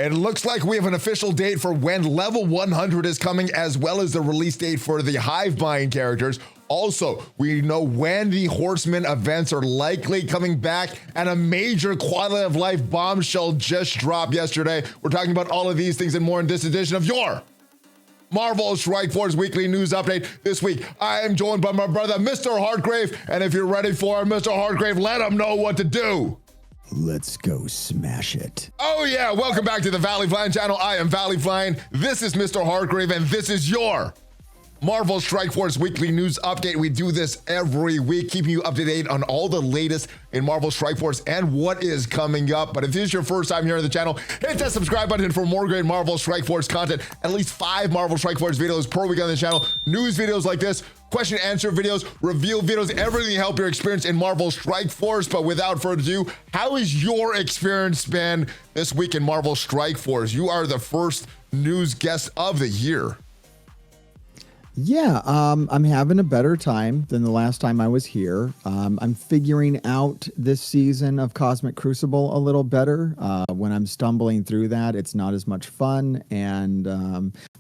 It looks like we have an official date for when level 100 is coming, as well as the release date for the Hive Mind characters. Also, we know when the Horsemen events are likely coming back, and a major quality of life bombshell just dropped yesterday. We're talking about all of these things and more in this edition of your Marvel Strike Force Weekly News Update. This week, I am joined by my brother, MrHartgrave, and if you're ready for MrHartgrave, let him know what to do. Let's go smash it. Oh yeah, welcome back to the ValleyFlyin channel. I am ValleyFlyin. This is MrHartgrave, and this is your Marvel Strike Force Weekly News Update. We do this every week, keeping you up to date on all the latest in Marvel Strike Force and what is coming up. But if this is your first time here on the channel, hit that subscribe button for more great Marvel Strike Force content. At least 5 Marvel Strike Force videos per week on the channel. News videos like this, question and answer videos, review videos, everything to help your experience in Marvel Strike Force. But without further ado, how has your experience been this week in Marvel Strike Force? You are the first news guest of the year. Yeah, I'm having a better time than the last time I was here. I'm figuring out this season of Cosmic Crucible a little better. When I'm stumbling through that, it's not as much fun. And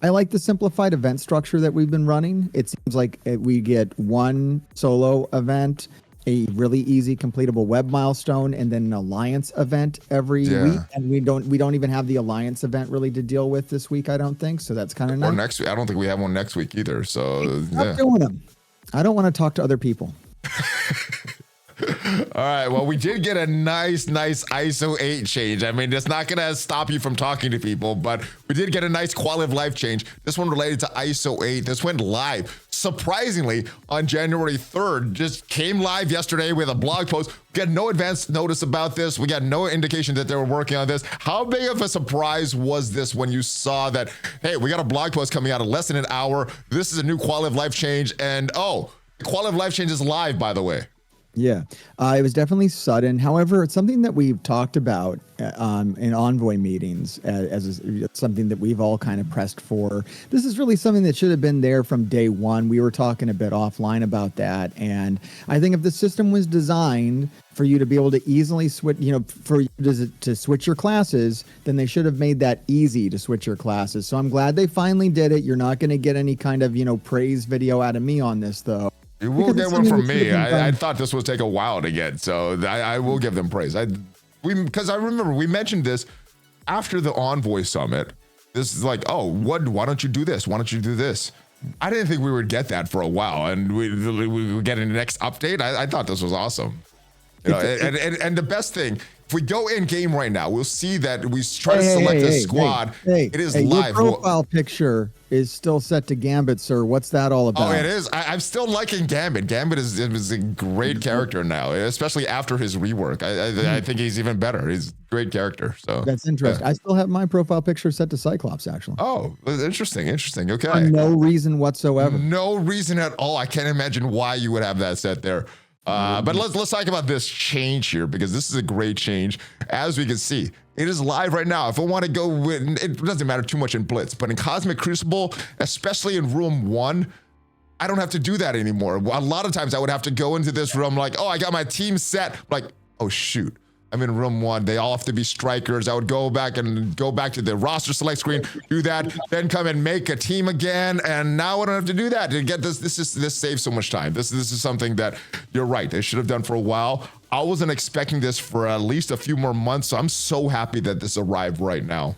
I like the simplified event structure that we've been running. It seems like we get one solo event, a really easy completable web milestone, and then an alliance event every week. And we don't even have the alliance event really to deal with this week, I don't think. So that's kind of nice. Or next week. I don't think we have one next week either. So Stop doing them. I don't want to talk to other people. All right, well, we did get a nice Iso8 change. I mean, it's not going to stop you from talking to people, but we did get a nice quality of life change. This one related to Iso8. This went live, surprisingly, on January 3rd. Just came live yesterday with a blog post. We got no advance notice about this. We got no indication that they were working on this. How big of a surprise was this when you saw that, hey, we got a blog post coming out in less than an hour. This is a new quality of life change. And, oh, the quality of life change is live, by the way. Yeah, it was definitely sudden. However, it's something that we've talked about in envoy meetings as something that we've all kind of pressed for. This is really something that should have been there from day one. We were talking a bit offline about that. And I think if the system was designed for you to be able to easily switch, for you to switch your classes, then they should have made that easy to switch your classes. So I'm glad they finally did it. You're not going to get any kind of, praise video out of me on this, though. You will get one from me. I thought this would take a while to get, so I will give them praise. Because I remember we mentioned this after the Envoy Summit. This is like, oh, why don't you do this? Why don't you do this? I didn't think we would get that for a while, and we would get in the next update. I thought this was awesome. And the best thing, if we go in game right now, we'll see that we try to select a squad. It is live. Your profile picture is still set to Gambit, sir. What's that all about? Oh, it is. I'm still liking Gambit. Gambit is a great character now, especially after his rework. I think he's even better. He's a great character. So that's interesting. I still have my profile picture set to Cyclops, actually. Oh, interesting. Okay. For no reason whatsoever. No reason at all. I can't imagine why you would have that set there. But let's talk about this change here, because this is a great change. As we can see, it is live right now. If I want to go with, it doesn't matter too much in Blitz, but in Cosmic Crucible, especially in room 1, I don't have to do that anymore. A lot of times I would have to go into this room like, oh, I got my team set. Like, oh shoot, I'm in room 1. They all have to be strikers. I would go back to the roster select screen, do that, then come and make a team again. And now I don't have to do that to get this. This saves so much time. This is something that you're right, they should have done for a while. I wasn't expecting this for at least a few more months, so I'm so happy that this arrived right now.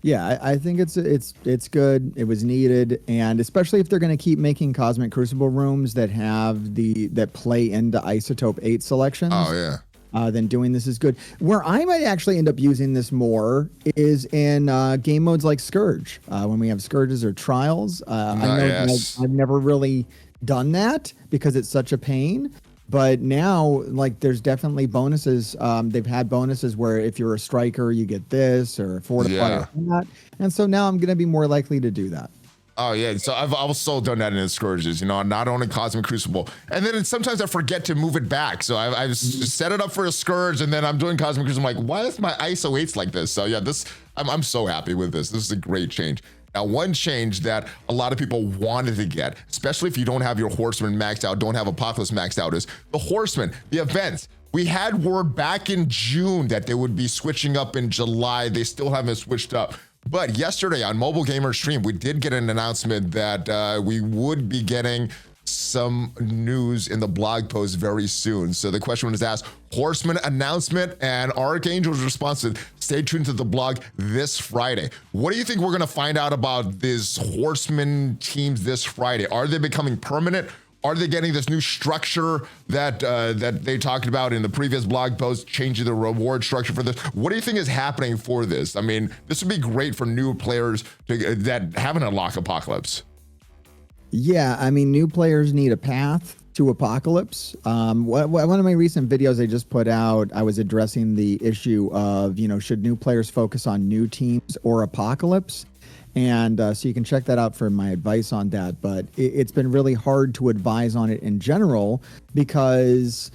Yeah, I think it's good. It was needed, and especially if they're going to keep making Cosmic Crucible rooms that have that play into Isotope 8 selections. Oh yeah. Then doing this is good. Where I might actually end up using this more is in game modes like Scourge. When we have Scourges or Trials. I've never really done that because it's such a pain. But now, like, there's definitely bonuses. They've had bonuses where if you're a striker, you get this, or fortify or that. And so now I'm going to be more likely to do that. Oh yeah, so I've also done that in the Scourges, not only Cosmic Crucible. And then sometimes I forget to move it back. So I've set it up for a Scourge, and then I'm doing Cosmic Crucible. I'm like, why is my Iso8s like this? So yeah, I'm so happy with this. This is a great change. Now, one change that a lot of people wanted to get, especially if you don't have your Horsemen maxed out, don't have Apocalypse maxed out, is the Horsemen, the events. We had word back in June that they would be switching up in July. They still haven't switched up. But yesterday on Mobile Gamer Stream, we did get an announcement that we would be getting some news in the blog post very soon. So the question was asked, Horsemen Announcement, and Archangel's response to stay tuned to the blog this Friday. What do you think we're going to find out about these Horsemen teams this Friday? Are they becoming permanent? Are they getting this new structure that that they talked about in the previous blog post, changing the reward structure for this? What do you think is happening for this? I mean, this would be great for new players that haven't unlocked Apocalypse. Yeah, I mean, new players need a path to Apocalypse. One of my recent videos I just put out, I was addressing the issue of, should new players focus on new teams or Apocalypse? And so you can check that out for my advice on that. But it's been really hard to advise on it in general because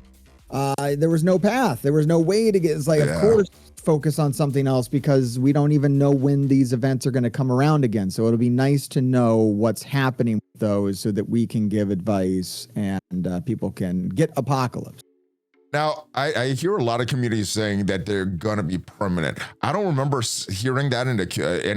there was no path. There was no way to get, it's like, of course, focus on something else because we don't even know when these events are going to come around again. So it'll be nice to know what's happening with those so that we can give advice and people can get Apocalypse. Now, I hear a lot of communities saying that they're going to be permanent. I don't remember hearing that in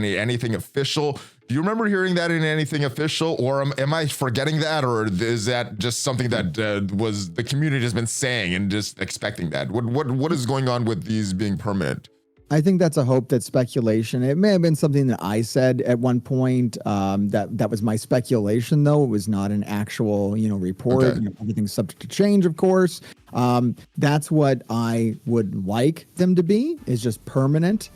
anything official. Do you remember hearing that in anything official, or am I forgetting that, or is that just something that was the community has been saying and just expecting that? What is going on with these being permanent? I think that's a hope, that's speculation. It may have been something that I said at one point. That was my speculation, though. It was not an actual, report. Okay. Everything's subject to change, of course. That's what I would like them to be, is just permanent.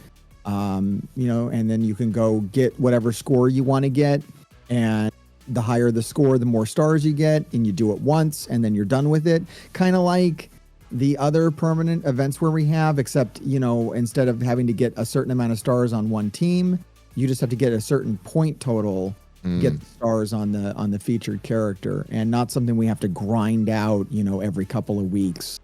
And then you can go get whatever score you want to get. And the higher the score, the more stars you get. And you do it once, and then you're done with it. Kind of like the other permanent events where we have, except, instead of having to get a certain amount of stars on one team, you just have to get a certain point total, get the stars on the featured character, and not something we have to grind out, every couple of weeks.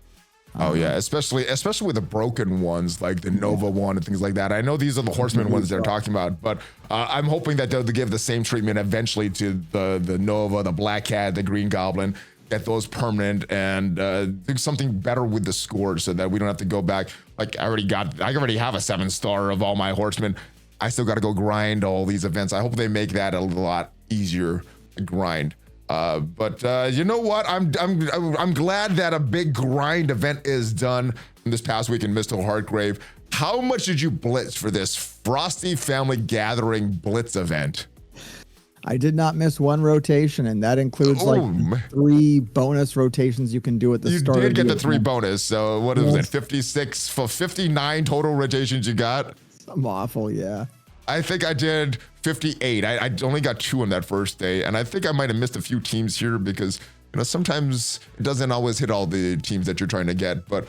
Oh yeah, especially with the broken ones like the Nova one and things like that. I know these are the Horseman ones they're talking about, but I'm hoping that they'll give the same treatment eventually to the Nova, the Black Cat, the Green Goblin. Get those permanent and do something better with the scores so that we don't have to go back. Like I already have a 7-star of all my Horsemen. I still got to go grind all these events. I hope they make that a lot easier to grind. But you know what? I'm glad that a big grind event is done this past week in MrHartgrave. How much did you blitz for this Frosty Family Gathering Blitz event? I did not miss one rotation, and that includes 3 bonus rotations you can do at the start. You did get the 3 bonus. So what is it? 56 for 59 total rotations you got? I'm awful, yeah. I think I did 58. I only got 2 on that first day, and I think I might have missed a few teams here because sometimes it doesn't always hit all the teams that you're trying to get. But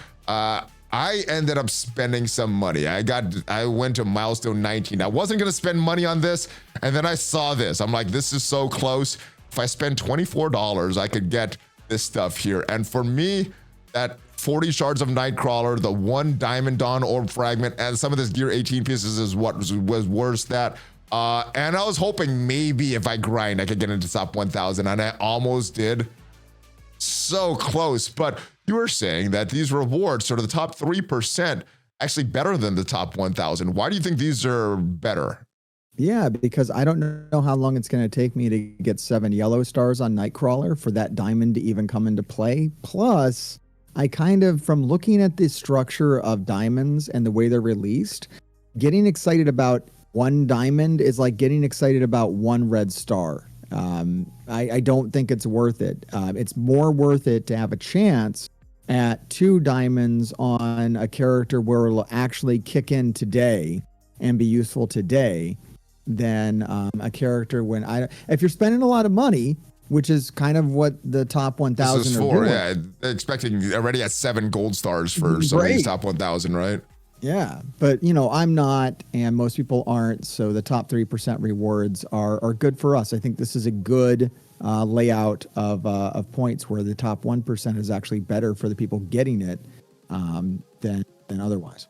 I ended up spending some money. I went to milestone 19. I wasn't gonna spend money on this, and then I saw this. I'm like, this is so close. If I spend $24, I could get this stuff here. And for me, that 40 shards of Nightcrawler, the 1 Diamond Dawn Orb Fragment, and some of this gear 18 pieces is what was worth that. And I was hoping maybe if I grind, I could get into top 1,000, and I almost did. So close, but you were saying that these rewards, sort of the top 3%, actually better than the top 1,000. Why do you think these are better? Yeah, because I don't know how long it's going to take me to get 7 yellow stars on Nightcrawler for that diamond to even come into play. Plus, I from looking at the structure of diamonds and the way they're released, getting excited about 1 diamond is like getting excited about 1 red star. I don't think it's worth it. It's more worth it to have a chance at 2 diamonds on a character where it'll actually kick in today and be useful today than a character if you're spending a lot of money, which is kind of what the top 1,000 this is are for, doing. yeah, expecting already at 7 gold stars for some of these top 1,000, right? Yeah, but I'm not, and most people aren't. So the top 3% rewards are good for us. I think this is a good layout of points where the top 1% is actually better for the people getting it than otherwise.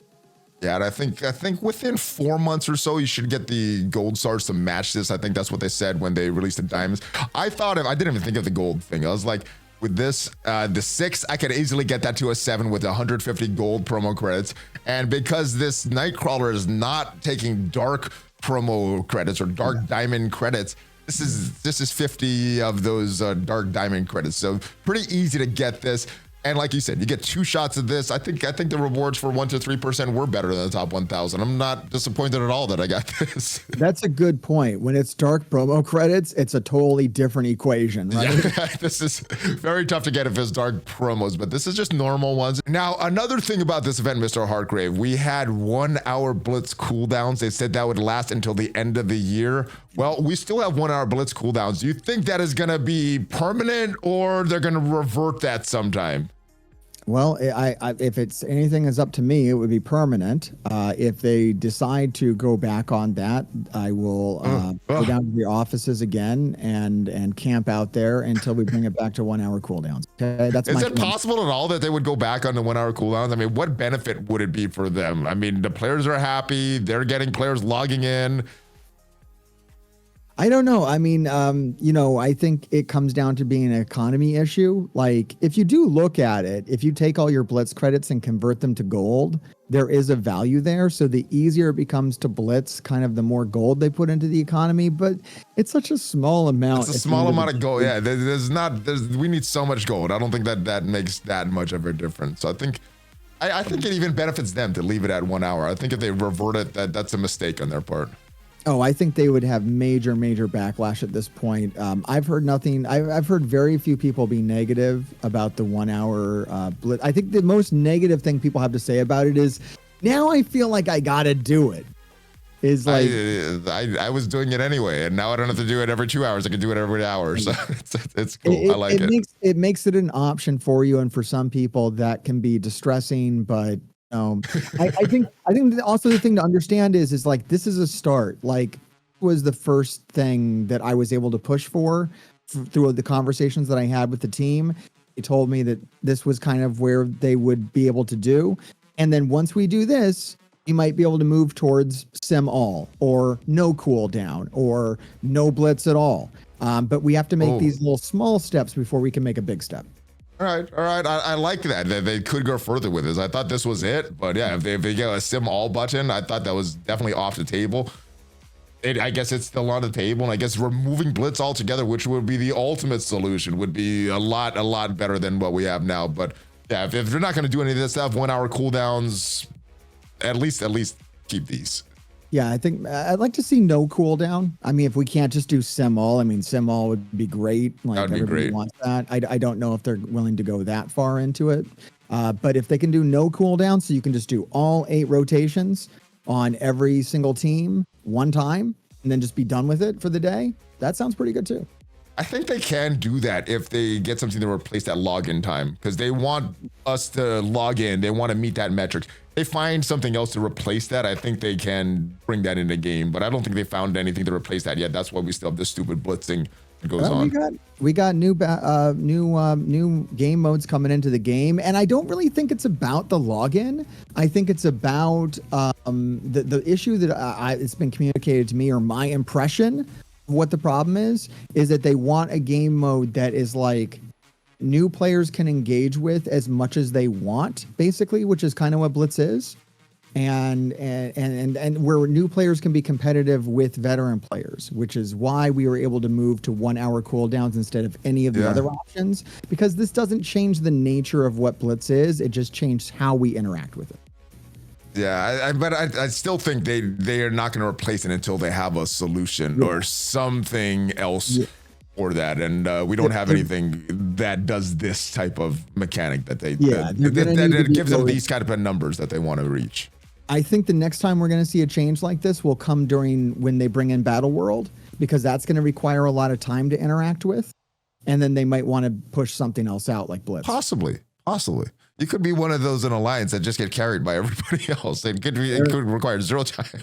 Yeah, and I think within 4 months or so, you should get the gold stars to match this. I think that's what they said when they released the diamonds. I didn't even think of the gold thing. I was like, with this, the 6, I could easily get that to a 7 with 150 gold promo credits. And because this Nightcrawler is not taking dark promo credits or dark diamond credits, this is 50 of those dark diamond credits. So pretty easy to get this. And like you said, you get 2 shots of this. I think the rewards for 1 to 3% were better than the top 1,000. I'm not disappointed at all that I got this. That's a good point. When it's dark promo credits, it's a totally different equation, right? Yeah, this is very tough to get if it's dark promos, but this is just normal ones. Now, another thing about this event, MrHartgrave, we had 1 hour Blitz cooldowns. They said that would last until the end of the year. Well, we still have 1 hour Blitz cooldowns. Do you think that is going to be permanent, or they're going to revert that sometime? Well, if it's anything is up to me, it would be permanent. If they decide to go back on that, I will go down to the offices again and camp out there until we bring it back to 1 hour cooldowns. Okay, that's Is it possible at all that they would go back on the 1 hour cooldowns? I mean, what benefit would it be for them? I mean, the players are happy. They're getting players logging in. I don't know. I mean, I think it comes down to being an economy issue. Like, if you do look at it, if you take all your Blitz credits and convert them to gold, there is a value there. So the easier it becomes to Blitz, kind of the more gold they put into the economy. But it's such a small amount. It's a small amount of gold. Yeah, we need so much gold. I don't think that makes that much of a difference. So I think it even benefits them to leave it at 1 hour. I think if they revert it, that's a mistake on their part. Oh, I think they would have major backlash at this point. I've heard nothing. I've heard very few people be negative about the 1 hour Blitz. I think the most negative thing people have to say about it is, now I feel like I gotta do it. Is like I was doing it anyway, and now I don't have to do it every 2 hours. I can do it every hour. So it's cool. I like it. It makes it an option for you, and for some people that can be distressing, but. I think also the thing to understand is like, this is a start. Like, was the first thing that I was able to push for through the conversations that I had with the team. They told me that this was kind of where they would be able to do. And then once we do this, you might be able to move towards sim all or no cooldown or no Blitz at all. But we have to make these little small steps before we can make a big step. All right. I like that they could go further with this. I thought this was it, but yeah, if they get a sim all button, I thought that was definitely off the table. I guess it's still on the table, and I guess removing Blitz altogether, which would be the ultimate solution, would be a lot better than what we have now. But yeah, if they're not going to do any of this stuff, 1 hour cooldowns, at least keep these. Yeah, I think I'd like to see no cooldown. I mean, if we can't just do sim all, I mean, sim all would be great. Like, that would be everybody great. wants that. I don't know if they're willing to go that far into it. But if they can do no cooldown, so you can just do all 8 rotations on every single team one time, and then just be done with it for the day, that sounds pretty good too. I think they can do that if they get something to replace that login time, because they want us to log in. They want to meet that metric. They find something else to replace that. I think they can bring that in the game, but I don't think they found anything to replace that yet. That's why we still have this stupid blitzing that goes on. We got new game modes coming into the game, and I don't really think it's about the login. I think it's about the issue that it's been communicated to me, or my impression. What the problem is that they want a game mode that is like new players can engage with as much as they want, basically, which is kind of what Blitz is, and where new players can be competitive with veteran players, which is why we were able to move to 1 hour cooldowns instead of any of the other options, because this doesn't change the nature of what Blitz is. It just changed how we interact with it. Yeah, but I still think they are not going to replace it until they have a solution or something else for that. And we don't have anything that does this type of mechanic that that gives them these kind of numbers that they want to reach. I think the next time we're going to see a change like this will come during when they bring in Battle World, because that's going to require a lot of time to interact with. And then they might want to push something else out like Blitz. Possibly. You could be one of those in Alliance that just get carried by everybody else. It could require 0 time.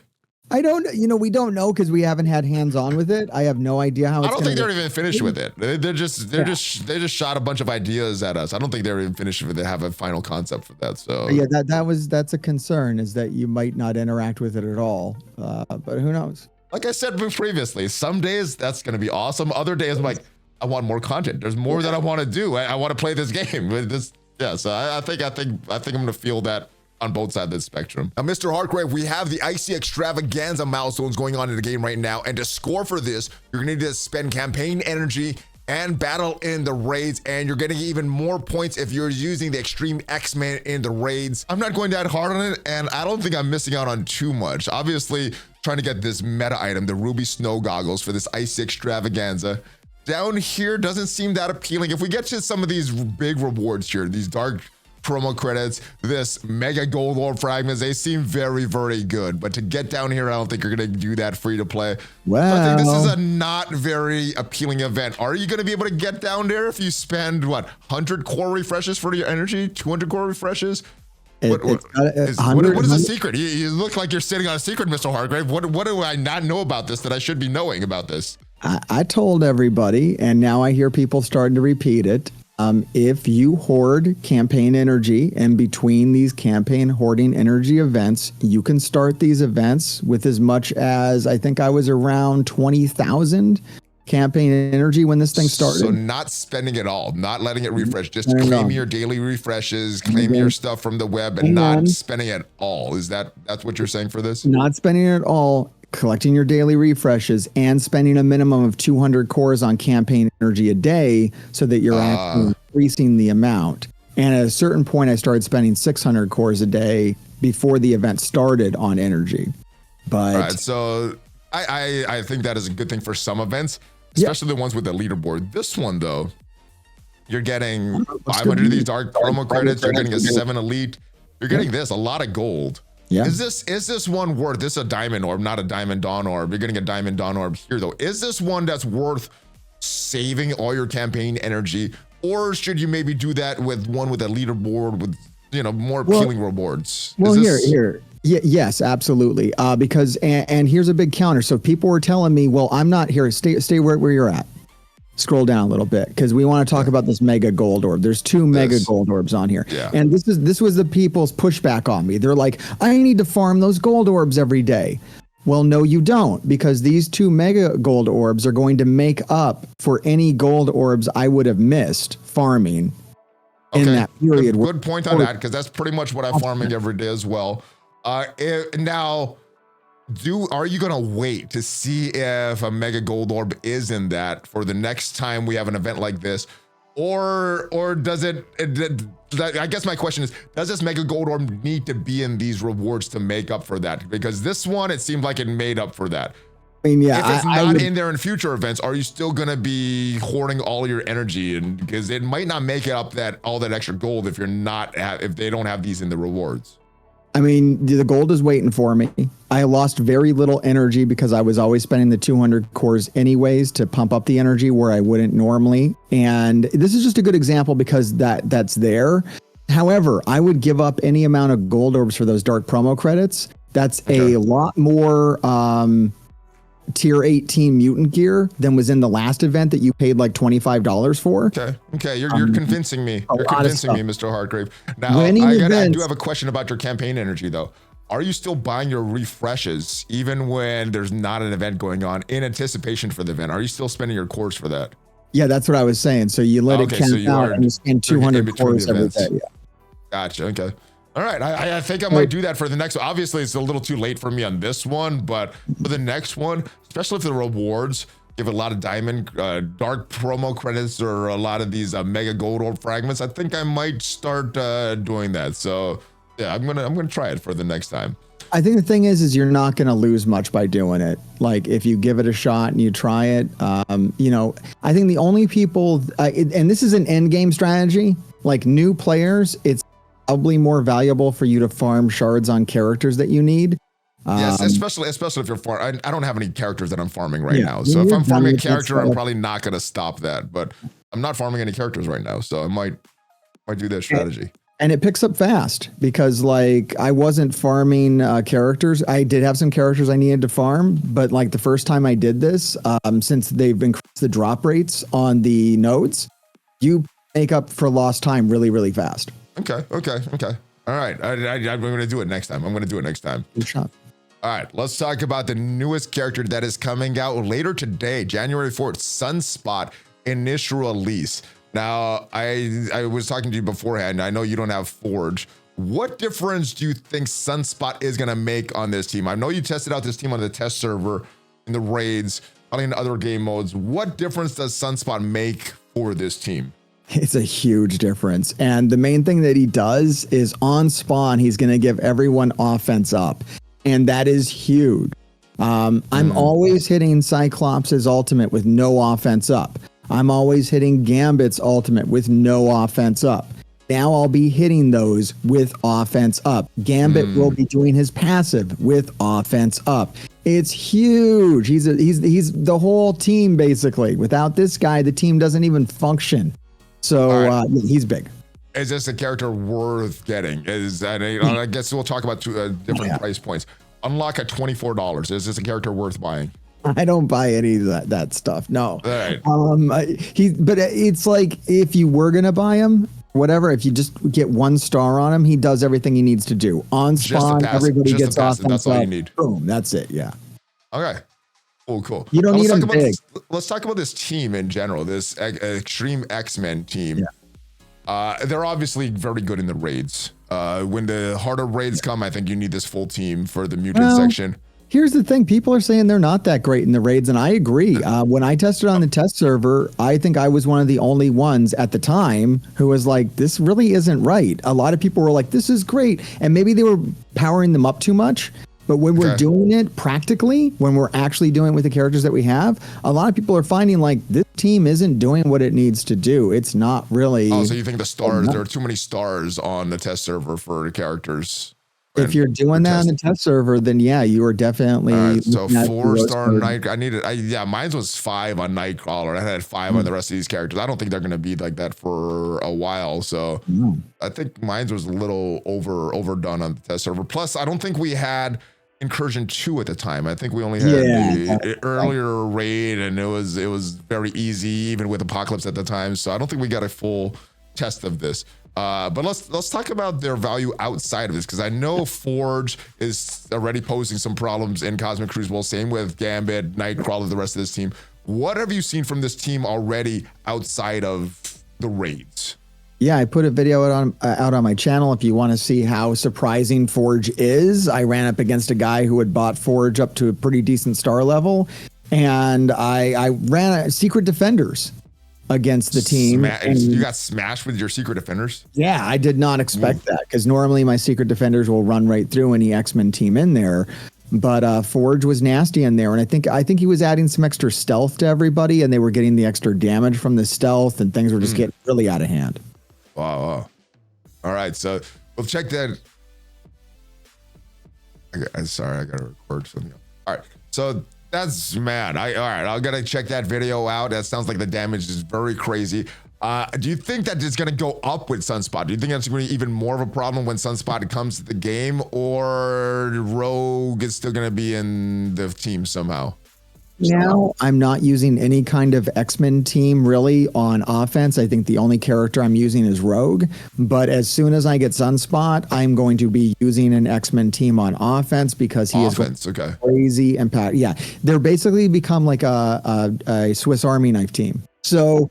We don't know because we haven't had hands on with it. I have no idea how. I don't think they're even finished with it. They just shot a bunch of ideas at us. I don't think they're even finished with it. Have a final concept for that. So yeah, that's a concern, is that you might not interact with it at all. But who knows? Like I said previously, some days that's going to be awesome. Other days I'm like, I want more content. There's more that I want to do. I want to play this game. So I think I'm going to feel that on both sides of the spectrum. Now, MrHartgrave, we have the Icy Extravaganza milestones going on in the game right now. And to score for this, you're going to need to spend campaign energy and battle in the raids, and you're getting even more points if you're using the Xtreme X-Men in the raids. I'm not going that hard on it, and I don't think I'm missing out on too much. Obviously, trying to get this meta item, the Ruby Snow Goggles for this Icy Extravaganza. Down here doesn't seem that appealing. If we get to some of these big rewards here, these dark promo credits, this mega gold orb fragments, they seem very, very good. But to get down here, I don't think you're going to do that free to play. Well, so I think this is a not very appealing event. Are you going to be able to get down there if you spend, what, 100 core refreshes for your energy? 200 core refreshes? What is the secret? You look like you're sitting on a secret, MrHartgrave. What do I not know about this that I should be knowing about this? I told everybody, and now I hear people starting to repeat it. If you hoard campaign energy in between these campaign hoarding energy events, you can start these events with as much as, I think I was around 20,000 campaign energy when this thing started. So not spending it all, not letting it refresh, just claim your daily refreshes, claim your stuff from the web, and not spending it all. That's what you're saying for this? Not spending it all, collecting your daily refreshes, and spending a minimum of 200 cores on campaign energy a day so that you're actually increasing the amount. And at a certain point, I started spending 600 cores a day before the event started on energy. But right, so I think that is a good thing for some events, especially the ones with the leaderboard. This one, though, you're getting 500 of these dark promo credits. You're getting a 7 elite. You're getting this, a lot of gold. Yeah. Is this one worth? This is a diamond orb, not a diamond dawn orb. You're getting a diamond dawn orb here, though. Is this one that's worth saving all your campaign energy, or should you maybe do that with one with a leaderboard with more appealing rewards? Well, here. Yes, absolutely. Because and here's a big counter. So people were telling me, well, I'm not here. Stay where you're at. Scroll down a little bit because we want to talk about this mega gold orb. There's 2 mega gold orbs on here. Yeah. And this was the people's pushback on me. They're like, I need to farm those gold orbs every day. Well, no, you don't, because these 2 mega gold orbs are going to make up for any gold orbs I would have missed farming in that period. Good point on that, because that's pretty much what I'm farming every day as well. Now, are you gonna wait to see if a mega gold orb is in that for the next time we have an event like this, or does it? I guess my question is, does this mega gold orb need to be in these rewards to make up for that? Because this one, it seemed like it made up for that. I mean, yeah, if it's not in there in future events, are you still gonna be hoarding all your energy? And because it might not make it up all that extra gold if if they don't have these in the rewards. I mean, the gold is waiting for me. I lost very little energy because I was always spending the 200 cores anyways to pump up the energy where I wouldn't normally. And this is just a good example because that's there. However, I would give up any amount of gold orbs for those dark promo credits. That's a lot more tier 18 mutant gear than was in the last event that you paid like $25 for. Okay, you're convincing me. You're convincing me, MrHartgrave. Now, I do have a question about your campaign energy, though. Are you still buying your refreshes even when there's not an event going on in anticipation for the event? Are you still spending your cores for that? Yeah, that's what I was saying. So you let it count out and you spend 200 cores every day. Yeah. Gotcha. Okay. All right, I think I might do that for the next one. Obviously, it's a little too late for me on this one, but for the next one, especially if the rewards give a lot of diamond, dark promo credits or a lot of these mega gold orb fragments, I think I might start doing that. So yeah, I'm gonna try it for the next time. I think the thing is you're not gonna lose much by doing it. Like if you give it a shot and you try it, I think the only people, and this is an end game strategy, like new players, it's probably more valuable for you to farm shards on characters that you need. Yes, especially if you're farming. I don't have any characters that I'm farming right now. So if I'm farming a character, I'm probably not going to stop that. But I'm not farming any characters right now, so I might do that strategy. And it picks up fast because like I wasn't farming characters. I did have some characters I needed to farm, but like the first time I did this, since they've increased the drop rates on the nodes, you make up for lost time really, really fast. Okay. All right. I'm going to do it next time. Good shot. All right. Let's talk about the newest character that is coming out later today, January 4th, Sunspot. initial release. Now, I was talking to you beforehand. I know you don't have Forge. What difference do you think Sunspot is going to make on this team? I know you tested out this team on the test server, in the raids, probably in other game modes. What difference does Sunspot make for this team? It's a huge difference. And the main thing that he does is on spawn, he's going to give everyone offense up. And that is huge. I'm always hitting Cyclops' ultimate with no offense up. I'm always hitting Gambit's ultimate with no offense up. Now I'll be hitting those with offense up. Gambit will be doing his passive with offense up. It's huge. He's the whole team basically. Without this guy, the team doesn't even function. So he's big. Is this a character worth getting? I guess we'll talk about different price points. Unlock at $24. Is this a character worth buying? I don't buy any of that stuff. No. All right. But it's like if you were gonna buy him, whatever. If you just get 1 star on him, he does everything he needs to do. On spawn, everybody gets offense. That's all you need. Boom. That's it. Yeah. Okay. Cool. You don't need him big. Let's talk about this team in general. This Xtreme X-Men team. Yeah. They're obviously very good in the raids. When the harder raids come, I think you need this full team for the mutant section. Here's the thing. People are saying they're not that great in the raids, and I agree. When I tested on the test server, I think I was one of the only ones at the time who was like, this really isn't right. A lot of people were like, this is great. And maybe they were powering them up too much. But when we're doing it practically, when we're actually doing it with the characters that we have, a lot of people are finding like this team isn't doing what it needs to do. It's not really. Oh, so you think the stars, there are too many stars on the test server for the characters? If you're doing that on the test server, then yeah, you are definitely. So 4-star Night. Mine was 5 on Nightcrawler. I had 5 on the rest of these characters. I don't think they're going to be like that for a while. So I think mine was a little overdone on the test server. Plus, I don't think we had Incursion 2 at the time. I think we only had the earlier raid, and it was very easy, even with Apocalypse at the time. So I don't think we got a full test of this. But let's talk about their value outside of this, because I know Forge is already posing some problems in Cosmic Crucible. Same with Gambit, Nightcrawler, the rest of this team. What have you seen from this team already outside of the raids? Yeah, I put a video out on my channel if you want to see how surprising Forge is. I ran up against a guy who had bought Forge up to a pretty decent star level, and I ran Secret Defenders against the team. You got smashed with your Secret Defenders? Yeah, I did not expect that, because normally my Secret Defenders will run right through any X-Men team in there. But Forge was nasty in there, and I think he was adding some extra stealth to everybody, and they were getting the extra damage from the stealth, and things were just getting really out of hand. Wow. All right, so we'll check that. Sorry, I gotta record something. All right, so that's mad. All right, I'm gonna check that video out. That sounds like the damage is very crazy. Do you think that it's gonna go up with Sunspot? Do you think that's gonna be even more of a problem when Sunspot comes to the game, or Rogue is still gonna be in the team somehow? Now, I'm not using any kind of X-Men team really on offense. I think the only character I'm using is Rogue. But as soon as I get Sunspot, I'm going to be using an X-Men team on offense, because he is crazy and yeah, they're basically become like a Swiss Army knife team. So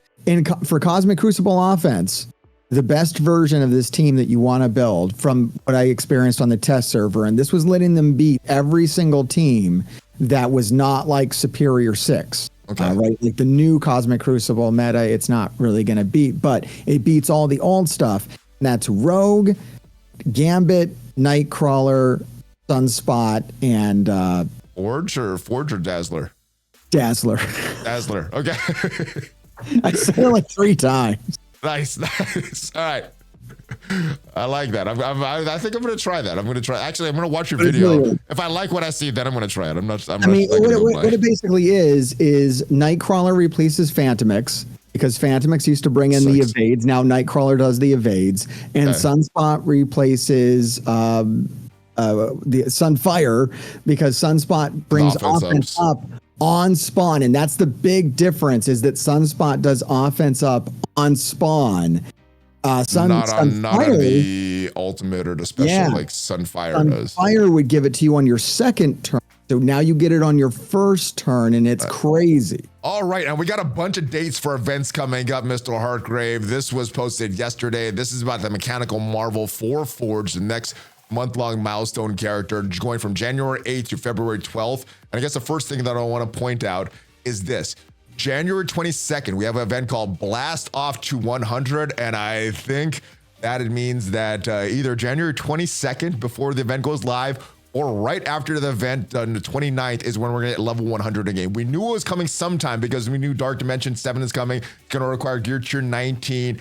for Cosmic Crucible offense, the best version of this team that you want to build, from what I experienced on the test server, and this was letting them beat every single team that was not like Superior 6. Right? Like the new Cosmic Crucible meta, it's not really going to beat, but it beats all the old stuff. And that's Rogue, Gambit, Nightcrawler, Sunspot, and Forge or Dazzler? Dazzler. Okay. I said it like 3 times. Nice. All right. I like that. I think I'm going to try that. Actually, I'm going to watch your video. If I like what I see, then I'm going to try it. What it basically is Nightcrawler replaces Phantom X, because Phantom X used to bring in the evades. Now Nightcrawler does the evades, and Sunspot replaces the Sunfire, because Sunspot brings offense up on spawn. And that's the big difference, is that Sunspot does offense up on spawn. Not on the ultimate or the special like Sunfire does. Sunfire would give it to you on your second turn, So now you get it on your first turn, and it's crazy. All right, and we got a bunch of dates for events coming up, Mr. Hartgrave. This was posted yesterday. This is about the Mechanical Marvel 4 Forge, the next month-long milestone character, going from January 8th to February 12th. And I guess the first thing that I want to point out is this. January 22nd, we have an event called Blast Off to 100, and I think that it means that either January 22nd before the event goes live, or right after the event on the 29th is when we're gonna get level 100 again. We knew it was coming sometime because we knew Dark Dimension 7 is coming. It's gonna require Gear Tier 19.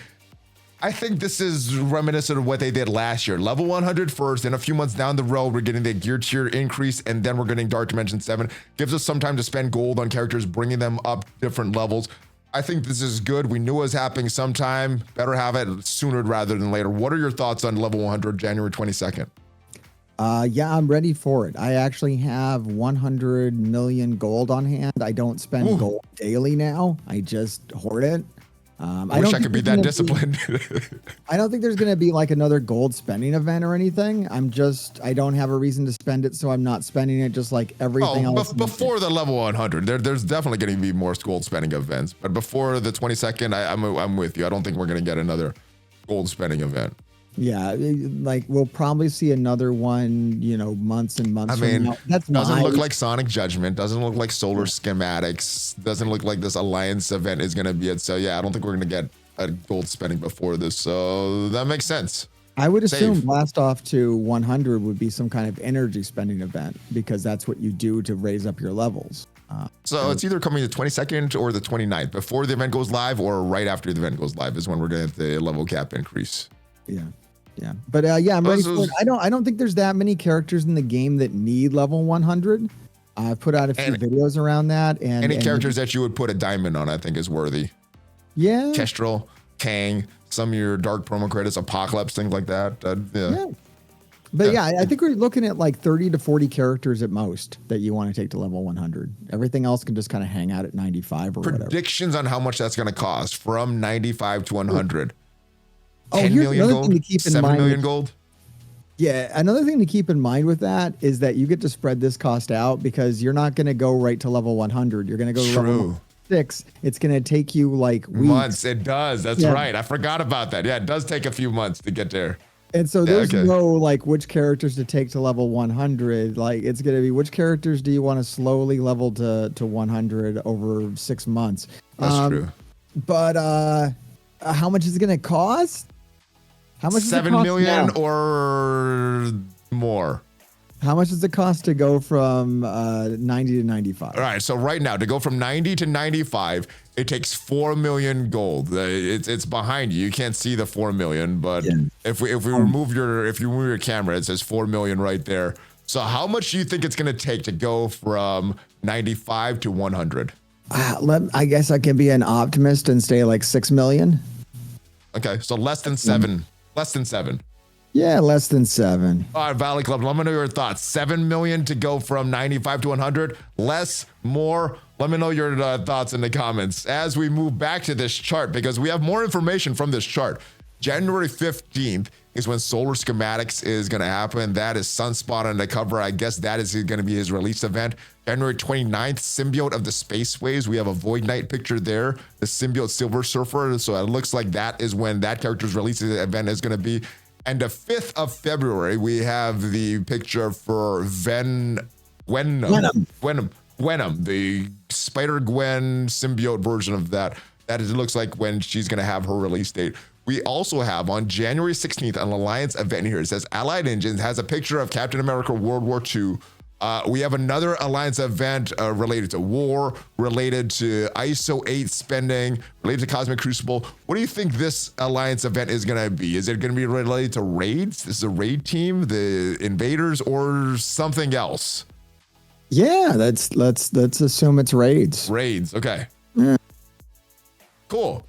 I think this is reminiscent of what they did last year. Level 100 first, and a few months down the road, we're getting the Gear Tier increase, and then we're getting Dark Dimension 7. Gives us some time to spend gold on characters, bringing them up different levels. I think this is good. We knew it was happening sometime. Better have it sooner rather than later. What are your thoughts on level 100, January 22nd? Yeah, I'm ready for it. I actually have 100 million gold on hand. I don't spend gold daily now. I just hoard it. I wish I could be that disciplined. I don't think there's going to be like another gold spending event or anything. I don't have a reason to spend it, so I'm not spending it just like everything else. Before the level 100, there's definitely going to be more gold spending events. But before the 22nd, I'm with you. I don't think we're going to get another gold spending event. Yeah, like we'll probably see another one, months and months from now. That doesn't look like Sonic Judgment, doesn't look like Solar Schematics, doesn't look like this Alliance event is going to be it. So yeah, I don't think we're going to get a gold spending before this. So that makes sense. I would assume Blast Off to 100 would be some kind of energy spending event because that's what you do to raise up your levels. So it's either coming the 22nd or the 29th, before the event goes live or right after the event goes live is when we're going to get the level cap increase. Yeah, but yeah, I'm ready for it. I don't think there's that many characters in the game that need level 100. I've put out a few videos around that, and any characters that you would put a diamond on, I think, is worthy. Yeah, Kestrel, Kang, some of your dark promo credits, Apocalypse, things like that. Yeah. But yeah, I think we're looking at like 30 to 40 characters at most that you want to take to level 100. Everything else can just kind of hang out at 95 or whatever. Predictions on how much that's going to cost from 95 to 100. 10 million gold, 7 million gold. Yeah, another thing to keep in mind with that is that you get to spread this cost out because you're not going to go right to level 100. You're going to go to level 6. It's going to take you like weeks. Months. It does. That's right. I forgot about that. Yeah, it does take a few months to get there. And so there's no like which characters to take to level 100. Like it's going to be which characters do you want to slowly level to 100 over 6 months. That's true. But how much is it going to cost? How much 7 million now? Or more? How much does it cost to go from 90 to 95? All right, so right now to go from 90 to 95, it takes 4 million gold. It's behind you. You can't see the 4 million, but if we remove your camera, it says 4 million right there. So how much do you think it's going to take to go from 95 to 100? I guess I can be an optimist and stay like 6 million. Okay, so less than 7. Less than 7. Yeah, less than 7. All right, Valley Club, let me know your thoughts. 7 million to go from 95 to 100. Less, more? Let me know your thoughts in the comments as we move back to this chart because we have more information from this chart. January 15th is when Solar Schematics is going to happen. That is Sunspot on the cover. I guess that is going to be his release event. January 29th, Symbiote of the Space Waves. We have a Void Knight picture there. The Symbiote Silver Surfer. So it looks like that is when that character's release event is going to be. And the 5th of February, we have the picture for Venom, the Spider-Gwen symbiote version of that. That is, it looks like when she's going to have her release date. We also have on January 16th an Alliance event here. It says Allied Engines has a picture of Captain America World War II. We have another Alliance event related to war, related to Iso8 spending, related to Cosmic Crucible. What do you think this Alliance event is going to be? Is it going to be related to raids? This is a raid team, the invaders, or something else? Yeah, let's assume it's raids. Raids, okay. Yeah. Cool.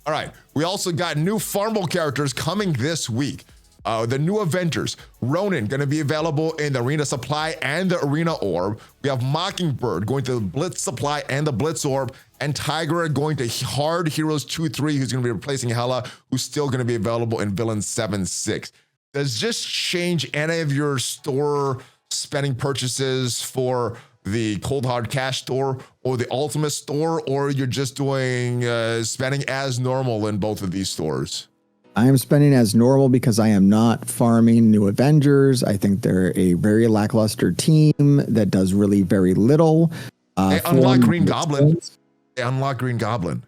All right, we also got new farmable characters coming this week. The new Avengers, Ronin, going to be available in the Arena Supply and the Arena Orb. We have Mockingbird going to the Blitz Supply and the Blitz Orb, and Tigra going to Hard Heroes 2-3, who's going to be replacing Hela, who's still going to be available in Villain 7-6. Does this change any of your store spending purchases for the cold hard cash store or the ultimate store, or you're just doing spending as normal in both of these stores? I am spending as normal because I am not farming new Avengers. I think they're a very lackluster team that does really very little. They unlock Green Goblin. They unlock Green Goblin.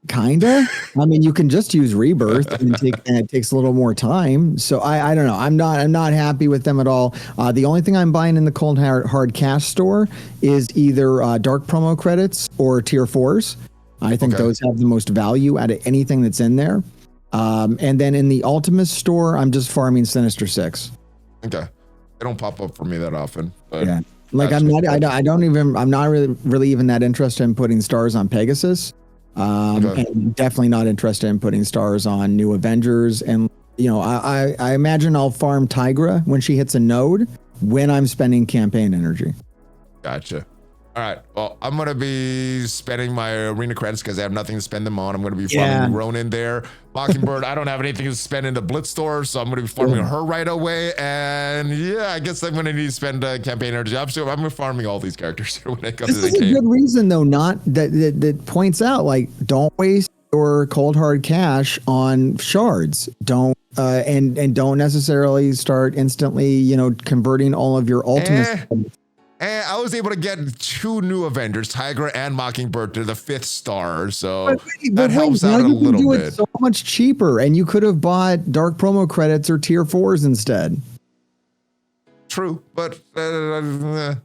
Kinda. I mean, you can just use Rebirth and it takes a little more time. So I don't know. I'm not happy with them at all. The only thing I'm buying in the cold hard cash store is either dark promo credits or tier 4s. I think those have the most value out of anything that's in there. And then in the Ultimate store, I'm just farming Sinister Six. Okay. They don't pop up for me that often. But yeah. Like I'm not really even that interested in putting stars on Pegasus. And definitely not interested in putting stars on new Avengers. And, you know, I imagine I'll farm Tigra when she hits a node when I'm spending campaign energy. Gotcha. All right. Well, I'm going to be spending my arena credits because I have nothing to spend them on. I'm going to be farming Ronin there. Mockingbird, I don't have anything to spend in the Blitz store, so I'm going to be farming her right away. And yeah, I guess I'm going to need to spend campaign energy. I'm farming all these characters when it comes to the game. This is a good reason, though, not that points out, like, don't waste your cold hard cash on shards. Don't and don't necessarily start instantly, you know, converting all of your ultimates. And I was able to get 2 new Avengers, Tigra and Mockingbird, to the 5th star, so that helps out a little bit. It so much cheaper, and you could have bought dark promo credits or tier 4s instead. True, but it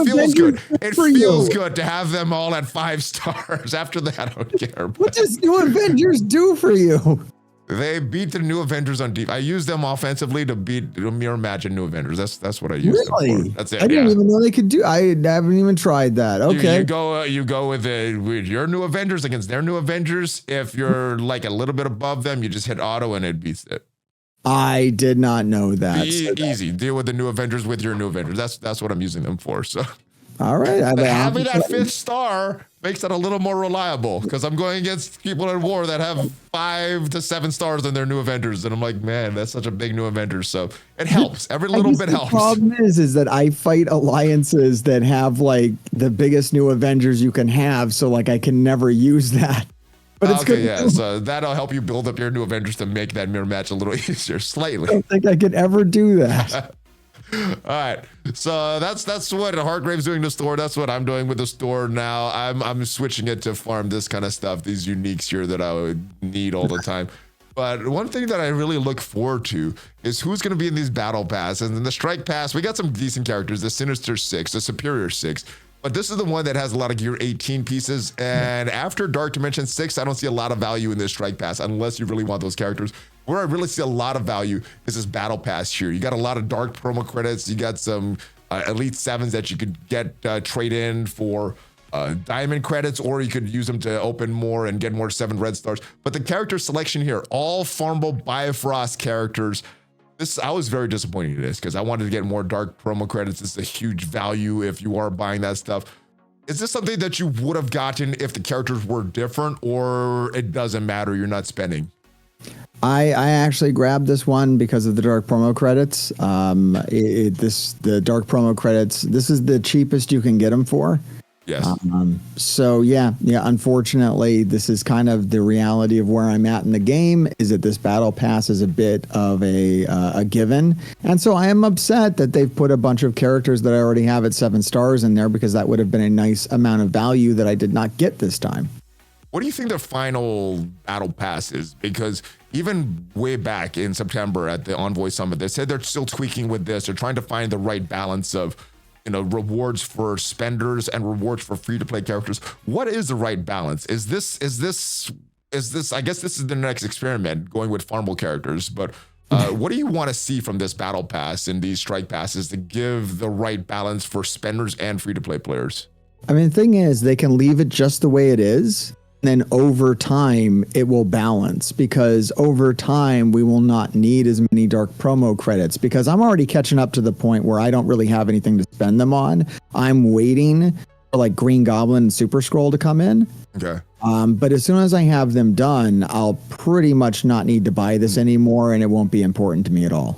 feels good. It feels good to have them all at 5 stars. After that, I don't care. What does new Avengers do for you? They beat the new Avengers on deep. I use them offensively to beat Mirror Match and new Avengers. That's what I use them for. That's it. I didn't even know they could do. I haven't even tried that. Okay. You go with your new Avengers against their new Avengers. If you're like a little bit above them, you just hit auto and it beats it. I did not know that. Easy. Deal with the new Avengers with your new Avengers. That's what I'm using them for. So. All right. Having that 5th star makes it a little more reliable because I'm going against people in war that have 5 to 7 stars in their new Avengers. And I'm like, man, that's such a big new Avengers. So it helps. Every little bit helps. The problem is that I fight alliances that have like the biggest new Avengers you can have. So like I can never use that. But it's good. Yeah. So that'll help you build up your new Avengers to make that mirror match a little easier, slightly. I don't think I could ever do that. All right, so that's what Hartgrave's doing in the store. That's what I'm doing with the store now. I'm switching it to farm this kind of stuff, these uniques here that I would need all the time. But one thing that I really look forward to is who's going to be in these battle passes. And in the strike pass, we got some decent characters, the Sinister Six, the Superior Six. But this is the one that has a lot of Gear 18 pieces. And after Dark Dimension 6, I don't see a lot of value in this strike pass unless you really want those characters. Where I really see a lot of value is this battle pass here. You got a lot of dark promo credits. You got some Elite 7s that you could get trade in for diamond credits, or you could use them to open more and get more 7 red stars. But the character selection here, all farmable Bifrost characters. I was very disappointed in this because I wanted to get more dark promo credits. This is a huge value if you are buying that stuff. Is this something that you would have gotten if the characters were different, or it doesn't matter, you're not spending? I actually grabbed this one because of the dark promo credits. The dark promo credits, this is the cheapest you can get them for. Yes. So yeah. Unfortunately, this is kind of the reality of where I'm at in the game. Is that this battle pass is a bit of a given, and so I am upset that they've put a bunch of characters that I already have at 7 stars in there because that would have been a nice amount of value that I did not get this time. What do you think the final battle pass is? Because even way back in September at the Envoy Summit, they said they're still tweaking with this. They're trying to find the right balance of, you know, rewards for spenders and rewards for free-to-play characters. What is the right balance? Is this? I guess this is the next experiment, going with farmable characters. But what do you want to see from this battle pass and these strike passes to give the right balance for spenders and free-to-play players? I mean, the thing is, they can leave it just the way it is. Then over time, it will balance, because over time, we will not need as many dark promo credits, because I'm already catching up to the point where I don't really have anything to spend them on. I'm waiting for like Green Goblin and super-skrull to come in. Okay. But as soon as I have them done, I'll pretty much not need to buy this anymore, and it won't be important to me at all.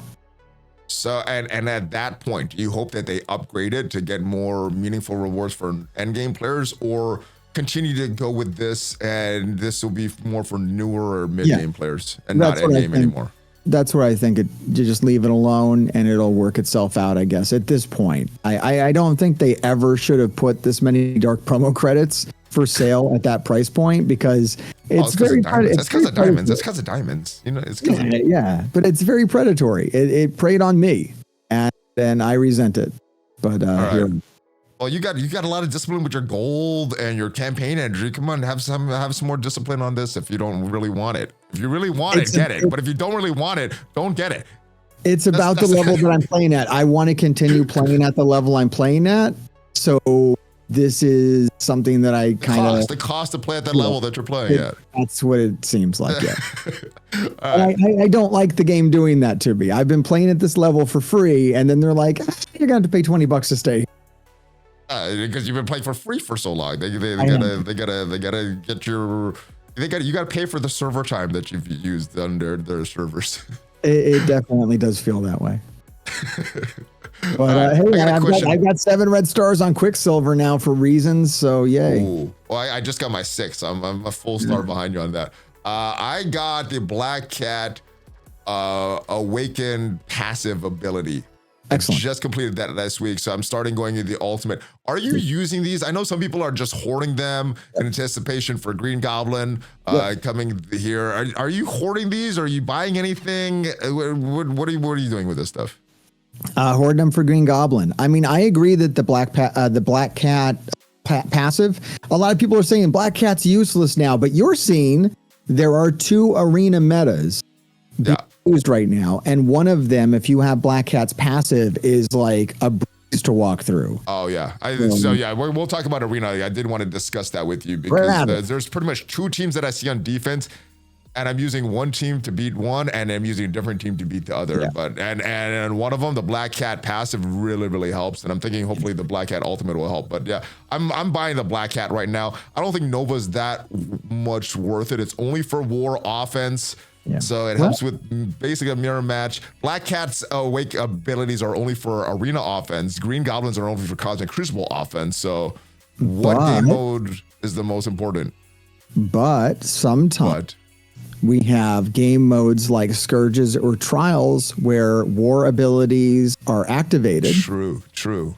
So, and at that point, do you hope that they upgrade it to get more meaningful rewards for endgame players, or continue to go with this and this will be more for newer or mid-game players and not endgame anymore? That's where I think you just leave it alone and it'll work itself out, I guess, at this point. I don't think they ever should have put this many dark promo credits for sale at that price point, because it's very that's because of diamonds. That's because of diamonds. You know, it's but it's very predatory. It preyed on me, and I resent it. But here. Well, you got a lot of discipline with your gold and your campaign energy. Come on, have some more discipline on this. If you don't really want it, if you really want it, get it. But if you don't really want it, don't get it. It's about the level that I'm playing at. I want to continue playing at the level I'm playing at. So this is something that I kind of the cost to play at that level that you're playing at. That's what it seems like. Yeah. I don't like the game doing that to me. I've been playing at this level for free, and then they're like, you're going to have to pay $20 to stay. Because you've been playing for free for so long. You gotta pay for the server time that you've used under their servers. It definitely does feel that way. But hey, I got 7 red stars on Quicksilver now for reasons, so yay. Ooh. Well, I just got my 6. I'm a full star behind you on that. I got the Black Cat Awakened passive ability. Excellent. Just completed that last week, so I'm starting going into the ultimate. Are you using these? I know some people are just hoarding them in anticipation for Green Goblin coming here. Are you hoarding these? Are you buying anything? What are you doing with this stuff? Hoard them for Green Goblin. I mean, I agree that the Black Cat passive. A lot of people are saying Black Cat's useless now, but you're seeing there are 2 arena metas. Yeah. Used right now, and one of them, if you have Black Cat's passive, is like a breeze to walk through. Oh yeah, we'll talk about arena. I did want to discuss that with you because there's pretty much 2 teams that I see on defense, and I'm using one team to beat one, and I'm using a different team to beat the other. Yeah. But and one of them, the Black Cat passive, really helps, and I'm thinking hopefully the Black Cat ultimate will help. But yeah, I'm buying the Black Cat right now. I don't think Nova's that much worth it. It's only for war offense. Yeah. So it helps with basically a mirror match. Black Cat's awake abilities are only for arena offense. Green Goblins are only for Cosmic Crucible offense. So what game mode is the most important? But sometimes we have game modes like Scourges or Trials where war abilities are activated. True.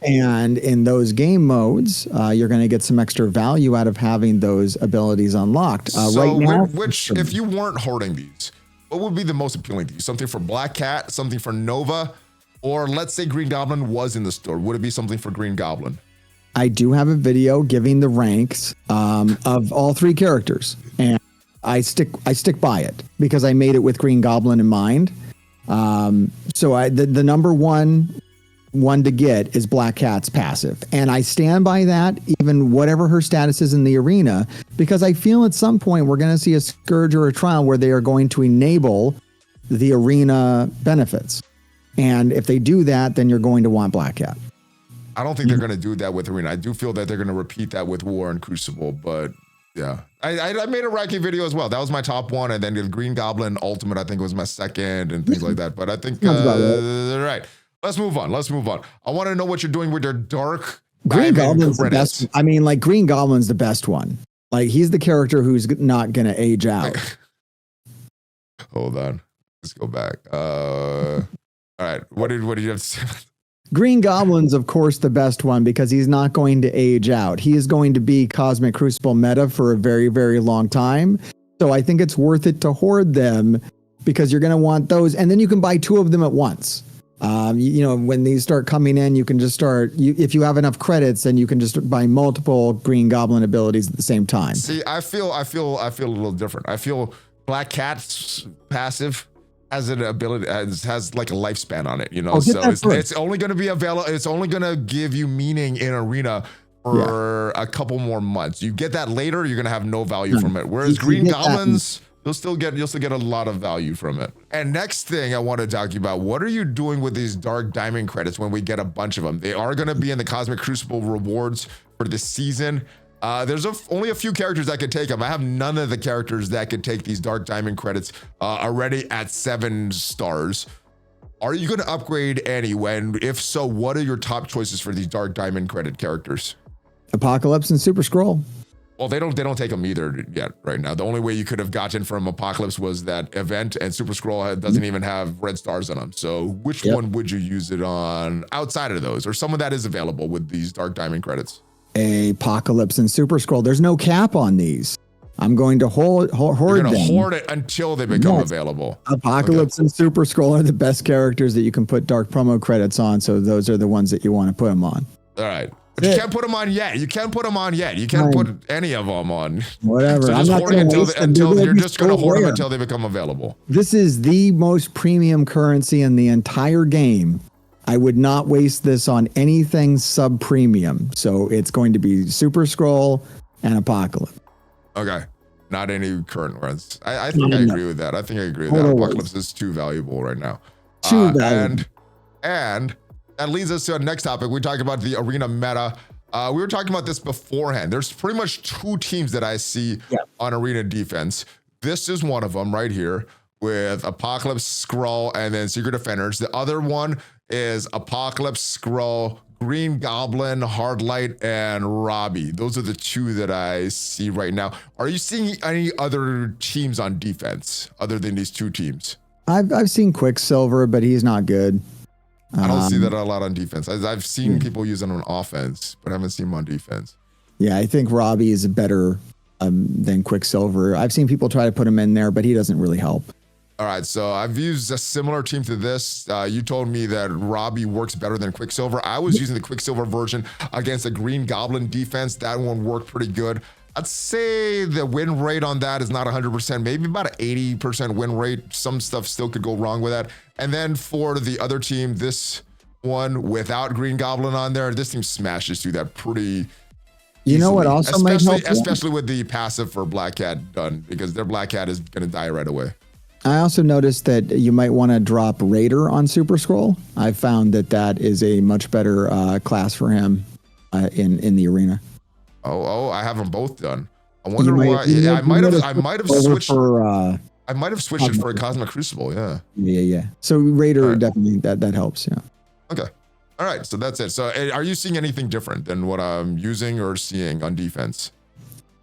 And in those game modes, you're going to get some extra value out of having those abilities unlocked. So right now, if you weren't hoarding these, what would be the most appealing to you? Something for Black Cat, something for Nova, or let's say Green Goblin was in the store. Would it be something for Green Goblin? I do have a video giving the ranks of all 3 characters, and I stick by it because I made it with Green Goblin in mind. So the number one to get is Black Cat's passive, and I stand by that, even whatever her status is in the arena, because I feel at some point we're going to see a Scourge or a Trial where they are going to enable the arena benefits, and if they do that, then you're going to want Black Cat. I don't think they're going to do that with arena. I do feel that they're going to repeat that with war and Crucible, but yeah, I made a ranking video as well. That was my top 1, and then the Green Goblin Ultimate I think was my second, and things like that. But I think right. Let's move on. I want to know what you're doing with your dark Green Goblin's the best. I mean, like Green Goblin's the best one. Like he's the character who's not gonna age out. Hold on. Let's go back. All right. What do you have to say? Green Goblin's, of course, the best one because he's not going to age out. He is going to be Cosmic Crucible meta for a very, very long time. So I think it's worth it to hoard them because you're going to want those. And then you can buy 2 of them at once. When these start coming in, you can just if you have enough credits, then you can just buy multiple Green Goblin abilities at the same time. See, I feel a little different. I feel Black Cat's passive has an ability, has like a lifespan on it, so it's only going to be available. It's only going to give you meaning in arena for a couple more months. You get that later, you're going to have no value from it. Whereas Green Goblins, you'll still get a lot of value from it. And next thing I want to talk to you about, what are you doing with these dark diamond credits when we get a bunch of them? They are going to be in the Cosmic Crucible rewards for this season. There's only a few characters that could take them. I have none of the characters that could take these dark diamond credits already at 7 stars. Are you going to upgrade any? When, if so, what are your top choices for these Dark Diamond credit characters? Apocalypse and super-skrull. Well, they don't take them either yet right now. The only way you could have gotten from Apocalypse was that event, and super-skrull doesn't even have red stars on them. So which one would you use it on outside of those, or someone that is available with these Dark Diamond credits? Apocalypse and super-skrull. There's no cap on these. I'm going to hoard them. You're going to hoard it until they become available. Apocalypse and super-skrull are the best characters that you can put dark promo credits on. So those are the ones that you want to put them on. All right. But you can't put them on yet. You can't put them on yet. You can't put any of them on. Whatever. So just hoard it until you're just going to hoard them until they become available. This is the most premium currency in the entire game. I would not waste this on anything sub-premium. So it's going to be super-skrull and Apocalypse. Okay. Not any current ones. I think I agree with that. I think I agree with that. Apocalypse is too valuable right now. Too valuable. And that leads us to our next topic. We talked about the arena meta. We were talking about this beforehand. There's pretty much two teams that I see on arena defense. This is one of them right here with Apocalypse, Skrull, and then Secret Defenders. The other one is Apocalypse, Skrull, Green Goblin, Hardlight, and Robbie. Those are the two that I see right now. Are you seeing any other teams on defense other than these two teams? I've seen Quicksilver, but he's not good. I don't see that a lot on defense. I've seen people use it on offense, but I haven't seen him on defense. Yeah, I think Robbie is better than Quicksilver. I've seen people try to put him in there, but he doesn't really help. All right, so I've used a similar team to this. You told me that Robbie works better than Quicksilver. I was using the Quicksilver version against the Green Goblin defense. That one worked pretty good. I'd say the win rate on that is not 100%, maybe about an 80% win rate. Some stuff still could go wrong with that. And then for the other team, this one without Green Goblin on there, this team smashes through that pretty You know what also might help? Especially with the passive for Black Cat done, because their Black Cat is going to die right away. I also noticed that you might want to drop Raider on super-skrull. I found that is a much better class for him in the arena. Oh, I have them both done. I wonder why. Yeah, I might have switched. I might have switched it for a Cosmic Crucible. Yeah. Yeah. So Raider definitely that helps. Yeah. Okay. All right. So that's it. So are you seeing anything different than what I'm using or seeing on defense?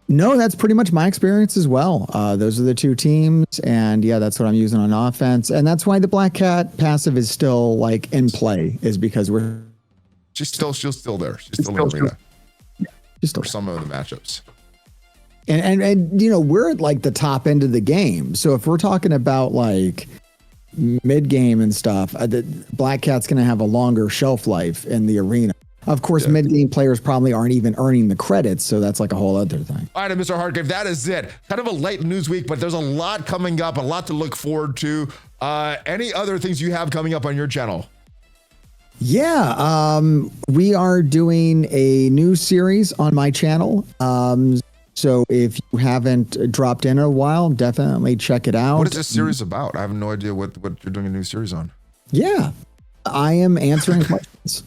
No, that's pretty much my experience as well. Those are the two teams, and yeah, that's what I'm using on offense, and that's why the Black Cat passive is still like in play, is because she's still there. She's still in the arena. Just for some of the matchups. And you know, we're at like the top end of the game. So if we're talking about like mid game and stuff, the Black Cat's going to have a longer shelf life in the arena. Of course, mid game players probably aren't even earning the credits. So that's like a whole other thing. All right, MrHartgrave, that is it. Kind of a light news week, but there's a lot coming up, a lot to look forward to. Any other things you have coming up on your channel? Yeah, we are doing a new series on my channel. So if you haven't dropped in a while, definitely check it out. What is this series about? I have no idea what you're doing a new series on. Yeah, I am answering questions.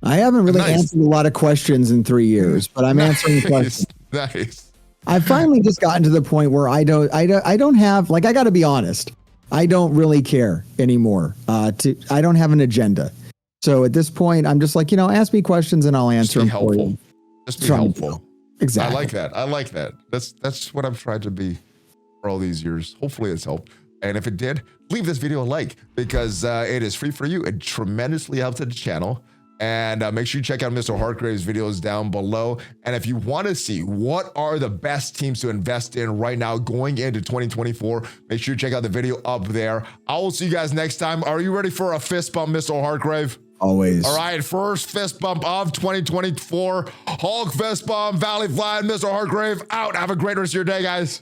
I haven't really answered a lot of questions in 3 years, but I'm answering questions. Nice. I've finally just gotten to the point where I don't have, like, I got to be honest. I don't really care anymore. I don't have an agenda. So at this point, I'm just like, ask me questions and I'll answer them for you. Just be helpful. Exactly. I like that. That's what I've tried to be for all these years. Hopefully it's helped. And if it did, leave this video a like, because it is free for you. It tremendously helps the channel. And make sure you check out MrHartgrave's videos down below. And if you want to see what are the best teams to invest in right now going into 2024, make sure you check out the video up there. I will see you guys next time. Are you ready for a fist bump, MrHartgrave? Always. All right, first fist bump of 2024. Hulk fist bump, ValleyFlyin, MrHartgrave out. Have a great rest of your day, guys.